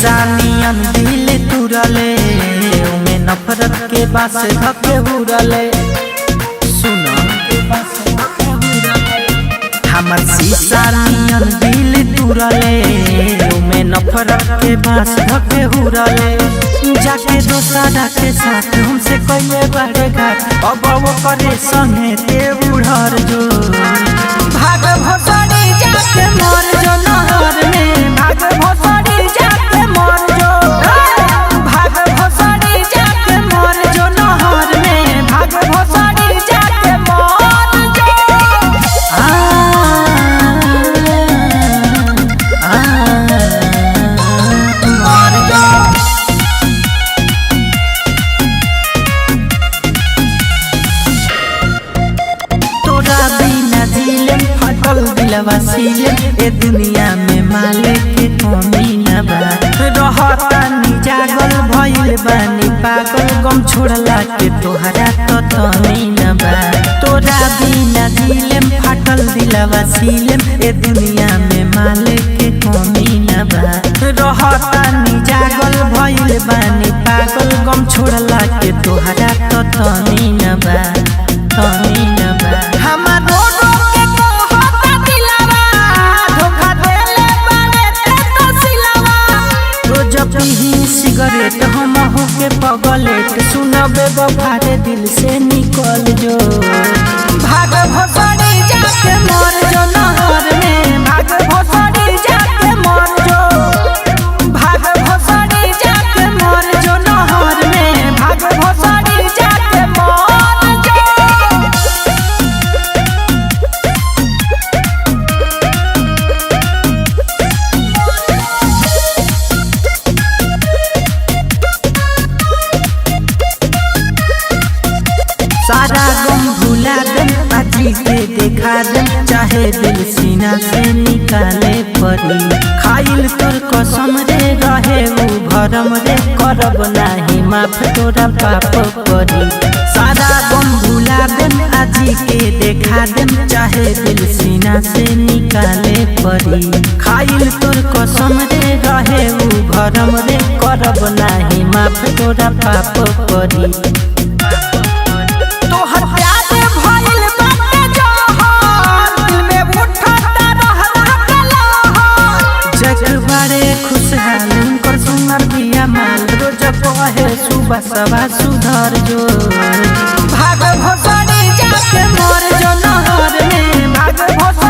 शीशा नियन दिल तुरले उमे नफरत के बास धके हुरले सुनो हमर शीशा नियन दिल तुरले उमे नफरत के बास धके हुरले जाके दोसरा के साथ हमसे कइले बड़े घाट अब वो करे संगे ते उड़र जो भाग भोसड़ी जाके मर जो नहर में भाग भोसड़ी जाके मर जो भाग भोसड़ी जाके मर जो नहर में भाग भोसड़ी जाके मर जो मर जो तोरा बिना दिलम फटल दिलवा सीले ए दुनिया में माले के कमी न बा रहता नी जागल भइल बानी पागल गम छोड़ला के तोहरा तो तनी न बा तोरा बिना दिलम फटल दिलवा सीले ए दुनिया में माले के कमी न बा रहता नी जागल भइल बानी पागल गम छोड़ला के तोहरा तो तनी न बा तनी न बा हमारो के कहता दिलवा धोखा देले बारे ते तो सिलवा रोज पीही सिगरेट हम हो के पगलेट सुनबे बफारे दिल से निकल जो भाग भोसड़ी जाके मर जो नहर में भाग भोसड़ी जाके मर जो भाग भोसड़ी जाके मर जो नहर में भाग भोसड़ी जाके मर जो सारा गम भुला दम आजी के देखा दम चाहे दिल सीना से निकाले परी खाइल तोर कसम रे रहे उ भरम रे करब नाही माफ तोरा पाप परी सारा गम भुला दम आजी के देखा दम चाहे दिल सीना से निकाले परी खाइल तोर कसम रे रहे उ भरम रे करब नाही माफ तोरा पाप परी तोहर प्यार भइल बाटे जहर दिल में उठता रहला कलहर जग बड़े खुशहाल उनकर सुनर बिया माल रोज कहे सुबह सवा सुधर जो भाग भोसड़ी जाके मर जो नहर में भाग भोसड़ी